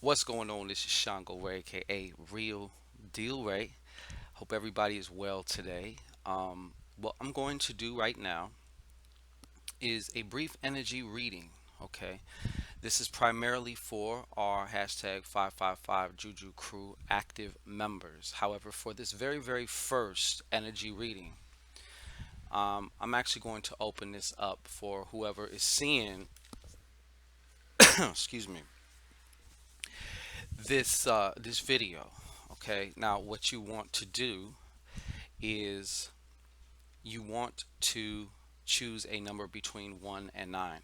What's going on? This is ShanGO Ray, aka Real Deal Ray. Hope everybody is well today. What I'm going to do right now is a brief energy reading. Okay, this is primarily for our hashtag 555 Juju Crew active members. However, for this very first energy reading, I'm actually going to open this up for whoever is seeing, excuse me, this video. Okay, now what you want to do is you want to choose a number between 1 and 9.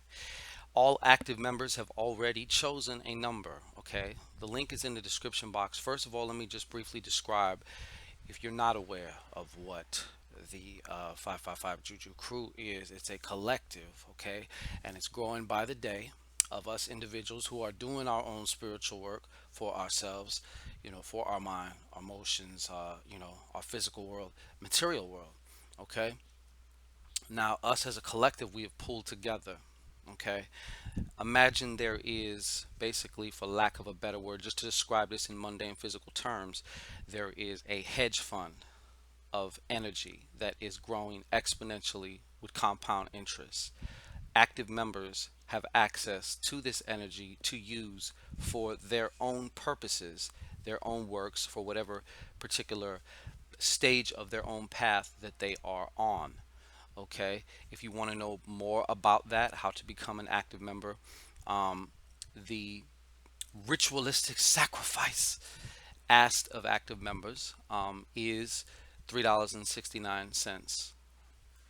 All active members have already chosen a number, okay? The link is in the description box. First of all, let me just briefly describe, if you're not aware of what the 555 Juju Crew is, it's a collective, okay? And it's growing by the day of us individuals who are doing our own spiritual work for ourselves, for our mind, our emotions, our physical world, material world, okay? Now, us as a collective, we have pulled together. Okay. Imagine there is basically, for lack of a better word, just to describe this in mundane physical terms, there is a hedge fund of energy that is growing exponentially with compound interest. Active members have access to this energy to use for their own purposes, their own works, for whatever particular stage of their own path that they are on. Okay, if you want to know more about that, how to become an active member, the ritualistic sacrifice asked of active members is $3.69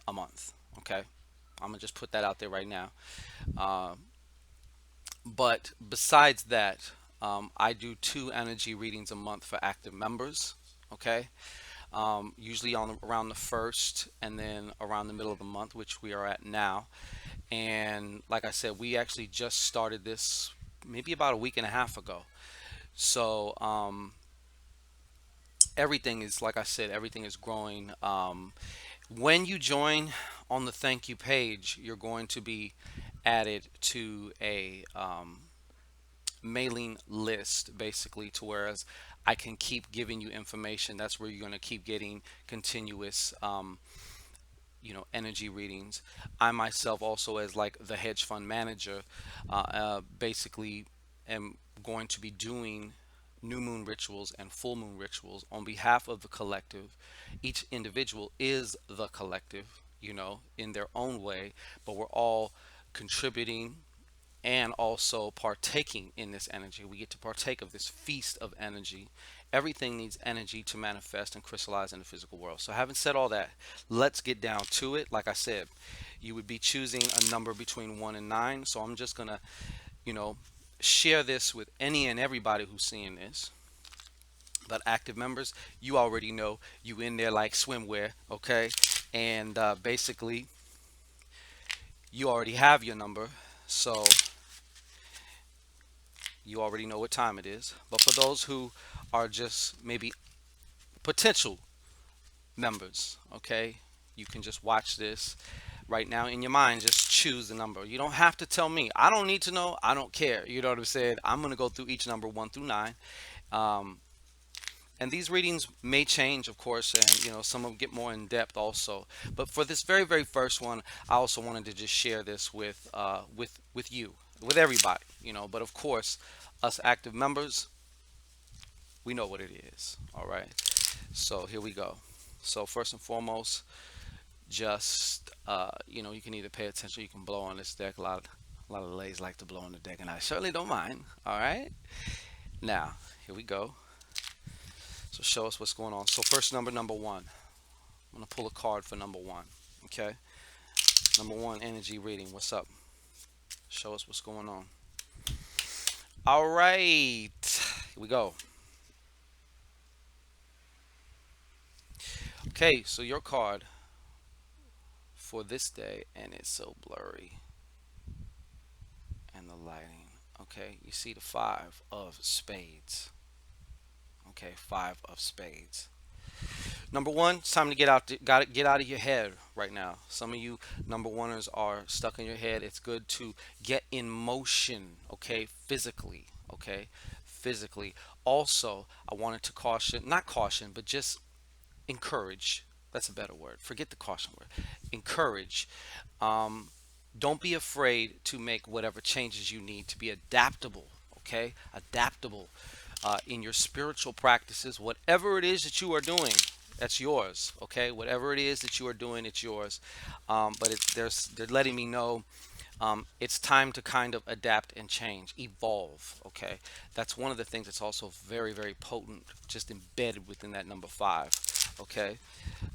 a month. Okay, I'm gonna just put that out there right now. Uh, but besides that, I do two energy readings a month for active members. Okay, usually on around the first and then around the middle of the month, which we are at now. And like I said, we actually just started this maybe about a week and a half ago. So everything is, like I said, everything is growing. When you join on the thank you page, you're going to be added to a mailing list, basically, to whereas I can keep giving you information. That's where you're going to keep getting continuous energy readings. I myself also, as like the hedge fund manager, basically am going to be doing new moon rituals and full moon rituals on behalf of the collective. Each individual is the collective, in their own way, but we're all contributing and also partaking in this energy. We get to partake of this feast of energy. Everything needs energy to manifest and crystallize in the physical world. So, having said all that, let's get down to it. Like I said, you would be choosing a number between 1 and 9. So, I'm just going to, you know, share this with any and everybody who's seeing this. But active members, you already know you in there like swimwear, okay? And basically, you already have your number. So, you already know what time it is. But for those who are just maybe potential members, okay, you can just watch this right now in your mind. Just choose the number. You don't have to tell me. I don't need to know. I don't care. You know what I'm saying? I'm going to go through each number 1 through 9. Um, and these readings may change, of course, and some of them get more in depth also. But for this very first one, I also wanted to just share this with you, with everybody. But of course, us active members, we know what it is. All right. So here we go. So first and foremost, just you can either pay attention, you can blow on this deck. A lot of ladies like to blow on the deck, and I certainly don't mind. All right. Now here we go. So show us what's going on. So first number one. I'm gonna pull a card for number one. Okay. Number one energy reading. What's up? Show us what's going on. All right. Here we go. Okay. So your card for this day, and it's so blurry, and the lighting. Okay, you see the five of spades. Okay, five of spades. Number one, it's time to get out of your head right now. Some of you number oneers are stuck in your head. It's good to get in motion. Okay, physically. Okay, physically. Also, I wanted to caution, not caution, but just encourage. That's a better word. Forget the caution word. Encourage. Um, don't be afraid to make whatever changes you need to be adaptable. Okay, adaptable in your spiritual practices. Whatever it is that you are doing, that's yours. Okay, whatever it is that you are doing, it's yours. But they're letting me know it's time to kind of adapt and change, evolve. Okay, that's one of the things that's also very, very potent, just embedded within that number five. Okay,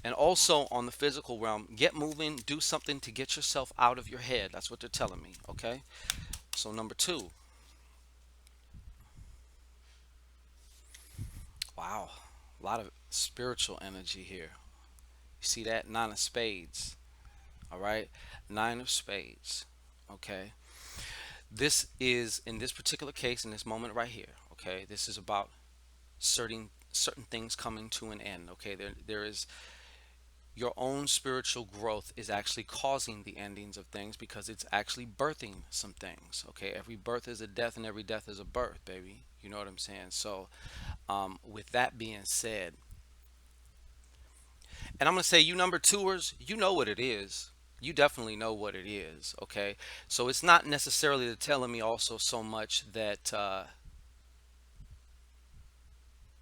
and also on the physical realm, get moving, do something to get yourself out of your head. That's what they're telling me. Okay, so number two, wow, a lot of spiritual energy here. You see that? Nine of spades. All right, nine of spades. Okay, this is in this particular case, in this moment right here. Okay, this is about certain things coming to an end. Okay, there is your own spiritual growth is actually causing the endings of things because it's actually birthing some things. Okay, every birth is a death and every death is a birth, baby. You know what I'm saying? So with that being said, and I'm gonna say, you number twoers, you know what it is. You definitely know what it is. Okay, so it's not necessarily telling me also so much that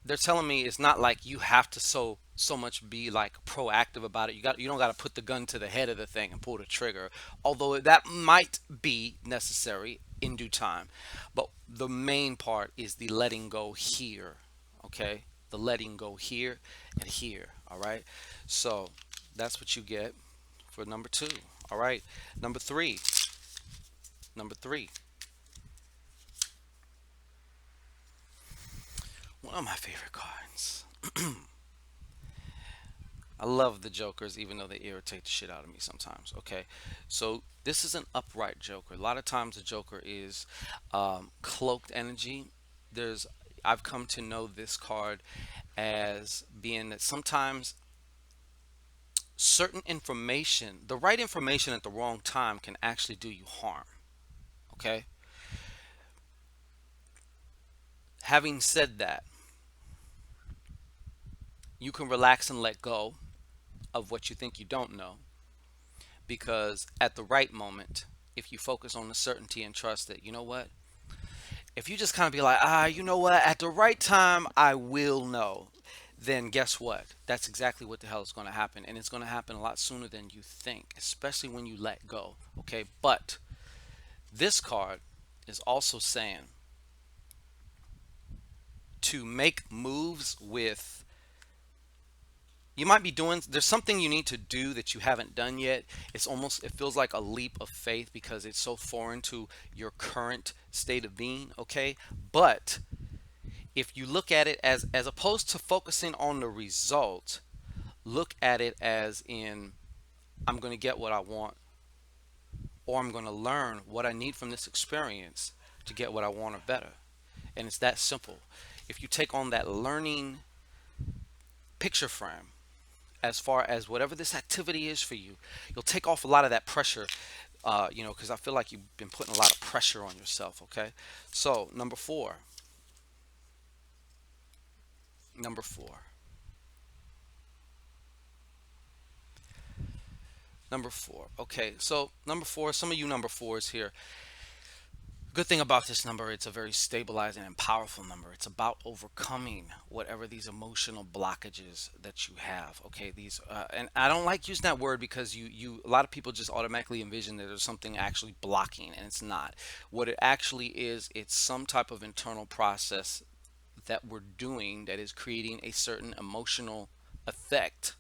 they're telling me it's not like you have to so much be like proactive about it. You don't got to put the gun to the head of the thing and pull the trigger, although that might be necessary in due time. But the main part is the letting go here. Okay, the letting go here and here. All right, so that's what you get for number two. All right, number three. Number three, one of my favorite cards. I love the jokers, even though they irritate the shit out of me sometimes. Okay, so this is an upright joker. A lot of times, the joker is cloaked energy. There's I've come to know this card as being that sometimes certain information, the right information at the wrong time, can actually do you harm. Okay. Having said that, you can relax and let go of what you think you don't know, because at the right moment, if you focus on the certainty and trust that, you know what, if you just kind of be like, you know what, at the right time I will know, then guess what, that's exactly what the hell is going to happen, and it's going to happen a lot sooner than you think, especially when you let go. Okay, but this card is also saying to make moves with, you might be doing, there's something you need to do that you haven't done yet. It feels like a leap of faith because it's so foreign to your current state of being. Okay, but if you look at it as opposed to focusing on the result, look at it as in, I'm going to get what I want, or I'm going to learn what I need from this experience to get what I want or better. And it's that simple. If you take on that learning picture frame, as far as whatever this activity is for you, you'll take off a lot of that pressure, because I feel like you've been putting a lot of pressure on yourself. Okay, so number four. Number four. Number four. Okay, so number four, some of you number fours here. Good thing about this number, it's a very stabilizing and powerful number. It's about overcoming whatever these emotional blockages that you have. Okay, these and I don't like using that word because you a lot of people just automatically envision that there's something actually blocking, and it's not. What it actually is, it's some type of internal process that we're doing that is creating a certain emotional effect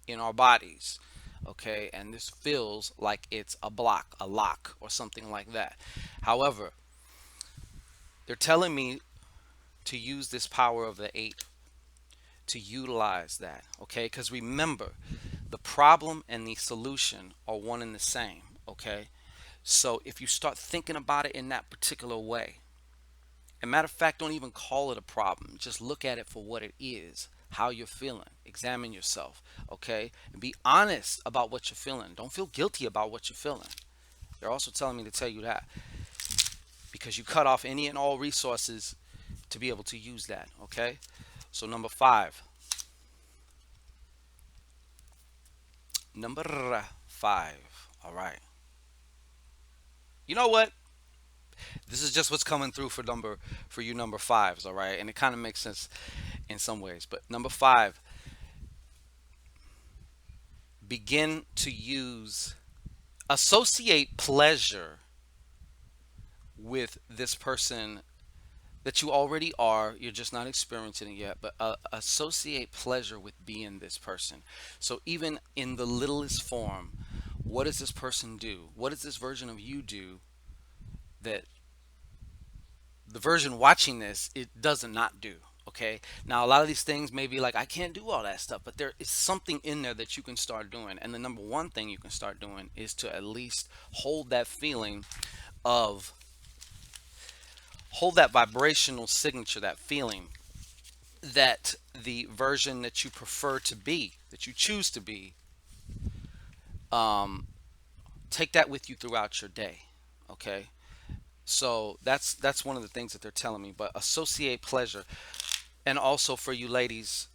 in our bodies. Okay, and this feels like it's a block, a lock, or something like that. However, they're telling me to use this power of the eight, to utilize that. Okay, because remember, the problem and the solution are one and the same. Okay, so if you start thinking about it in that particular way, and matter of fact, don't even call it a problem, just look at it for what it is, how you're feeling, examine yourself. Okay, and be honest about what you're feeling. Don't feel guilty about what you're feeling. They're also telling me to tell you that because you cut off any and all resources to be able to use that. Okay. So number five. Number five. All right. You know what? This is just what's coming through for you number fives. All right, and it kind of makes sense in some ways. But number five, begin to use associate pleasure with this person that you already are. You're just not experiencing it yet, but associate pleasure with being this person. So even in the littlest form, what does this person do? What does this version of you do that the version watching this it does not do? Okay, now a lot of these things may be like, I can't do all that stuff, but there is something in there that you can start doing. And the number one thing you can start doing is to at least hold that feeling of, hold that vibrational signature, that feeling that the version that you prefer to be, that you choose to be, um, take that with you throughout your day. Okay, so that's one of the things that they're telling me. But associate pleasure. And also for you ladies,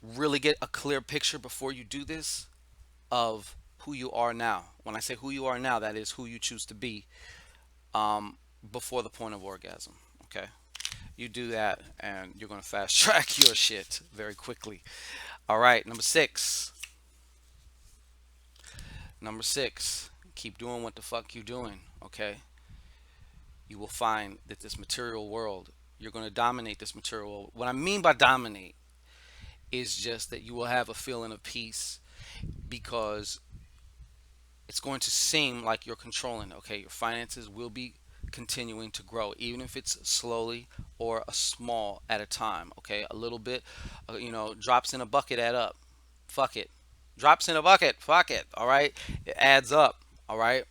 really get a clear picture before you do this of who you are now. When I say who you are now, that is who you choose to be, um, before the point of orgasm. Okay, you do that and you're going to fast track your shit very quickly. All right, number six. Number six, keep doing what the fuck you doing. Okay, you will find that this material world, you're going to dominate this material world. What I mean by dominate is just that you will have a feeling of peace, because it's going to seem like you're controlling. Okay, your finances will be continuing to grow, even if it's slowly or a small at a time. Okay, a little bit, drops in a bucket add up. Fuck it. Drops in a bucket. Fuck it. All right, it adds up. All right,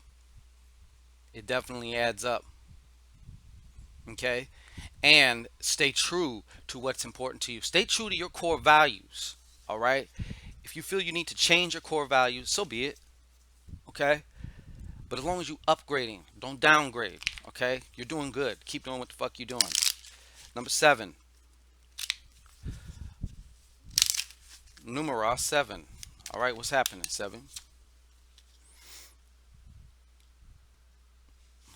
it definitely adds up. Okay, and stay true to what's important to you. Stay true to your core values. All right, if you feel you need to change your core values, so be it. Okay, but as long as you upgrading, don't downgrade. Okay, you're doing good. Keep doing what the fuck you're doing. Number seven, numeros seven. All right, what's happening? Seven,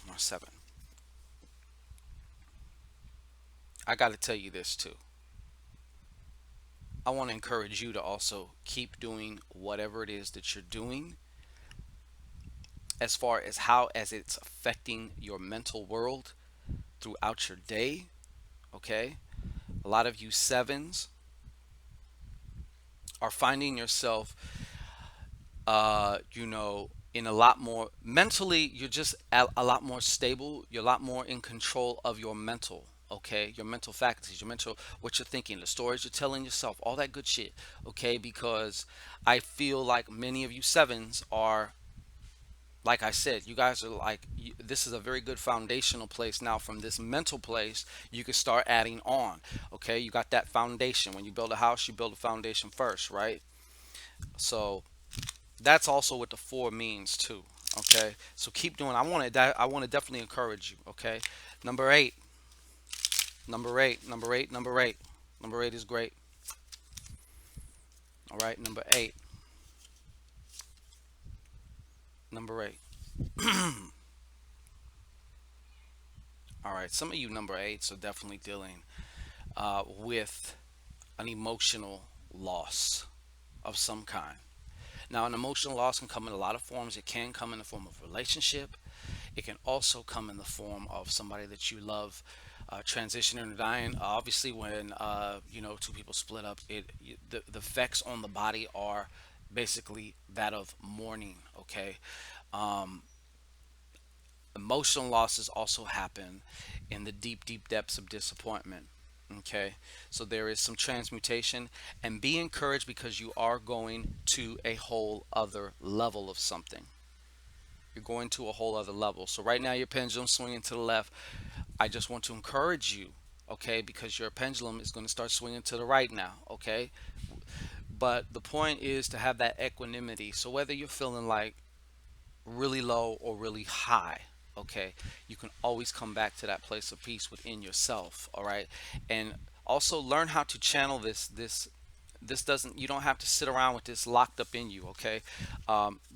or seven. I got to tell you this too. I want to encourage you to also keep doing whatever it is that you're doing, as far as how as it's affecting your mental world throughout your day. Okay, a lot of you sevens are finding yourself, in a lot more mentally, you're just a lot more stable. You're a lot more in control of your mental. Okay, your mental faculties, your mental, what you're thinking, the stories you're telling yourself, all that good shit. Okay, because I feel like many of you sevens are, like I said, you guys are like, this is a very good foundational place. Now, from this mental place, you can start adding on. Okay, you got that foundation. When you build a house, you build a foundation first, right? So that's also what the four means too. Okay, so keep doing. I want to definitely encourage you. Okay, number eight, number eight, number eight, number eight, number eight is great. All right, number eight, number eight. All right, some of you number eights are definitely dealing with an emotional loss of some kind. Now, an emotional loss can come in a lot of forms. It can come in the form of a relationship. It can also come in the form of somebody that you love transitioning or dying. Obviously, when two people split up, the effects on the body are basically that of mourning. Okay, um, emotional losses also happen in the deep, deep depths of disappointment. Okay, so there is some transmutation, and be encouraged because you are going to a whole other level of something. You're going to a whole other level. So right now your pendulum swinging to the left. I just want to encourage you, okay, because your pendulum is going to start swinging to the right now, okay? But the point is to have that equanimity. So whether you're feeling like really low or really high, okay, you can always come back to that place of peace within yourself. All right. And also learn how to channel this doesn't, you don't have to sit around with this locked up in you. Okay.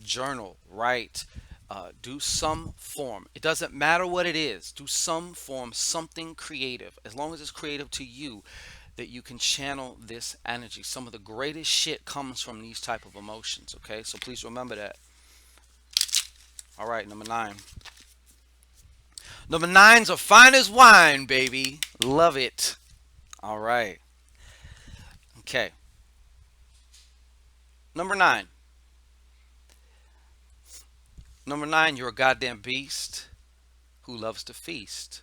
Journal, write, do some form. It doesn't matter what it is. Do some form, something creative, as long as it's creative to you, that you can channel this energy. Some of the greatest shit comes from these type of emotions. Okay, so please remember that. All right, number nine. Number nine's are fine as wine, baby. Love it. All right. Okay. Number nine. Number nine, you're a goddamn beast who loves to feast.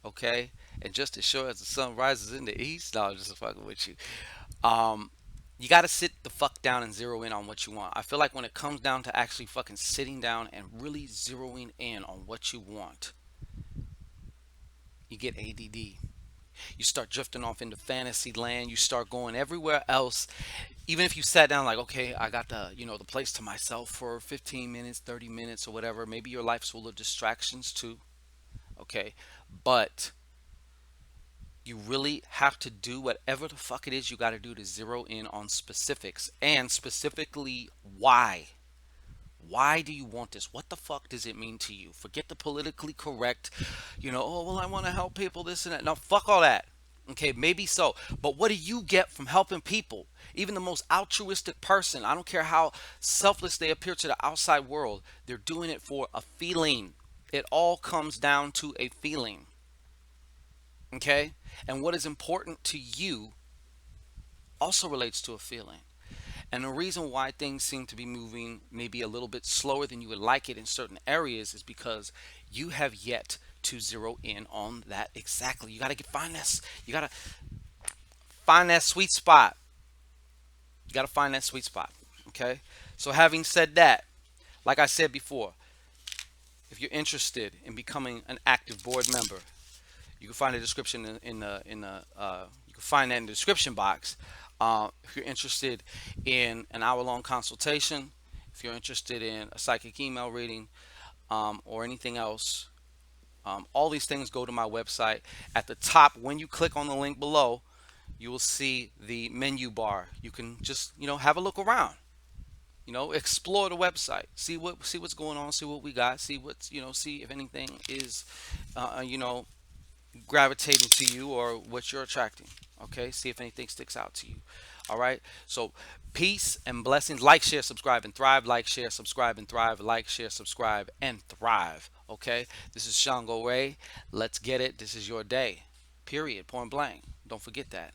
Okay? And just as sure as the sun rises in the east, no, I'm just fucking with you. Um, you got to sit the fuck down and zero in on what you want. I feel like when it comes down to actually fucking sitting down and really zeroing in on what you want, you get ADD. You start drifting off into fantasy land. You start going everywhere else. Even if you sat down like, okay, I got the place to myself for 15 minutes, 30 minutes or whatever. Maybe your life's full of distractions too. Okay. But you really have to do whatever the fuck it is you got to do to zero in on specifics, and specifically why. Why do you want this? What the fuck does it mean to you? Forget the politically correct, oh, well, I want to help people, this and that. No, fuck all that. Okay, maybe so. But what do you get from helping people? Even the most altruistic person, I don't care how selfless they appear to the outside world, they're doing it for a feeling. It all comes down to a feeling. Okay? And what is important to you also relates to a feeling. And the reason why things seem to be moving maybe a little bit slower than you would like it in certain areas is because you have yet to zero in on that exactly. You got to find this. You got to find that sweet spot. You got to find that sweet spot. Okay? So having said that, like I said before, if you're interested in becoming an active board member, you can find the description you can find that in the description box. If you're interested in an hour-long consultation, if you're interested in a psychic email reading, or anything else, all these things go to my website. At the top, when you click on the link below, you will see the menu bar. You can just have a look around. Explore the website, see what's going on, see what we got, see what's see if anything is gravitating to you or what you're attracting. Okay, see if anything sticks out to you. All right, so peace and blessings. Like, share, subscribe, and thrive. Like, share, subscribe, and thrive. Like, share, subscribe, and thrive. Okay, this is ShanGO Ray. Let's get it. This is your day, period, point blank. Don't forget that.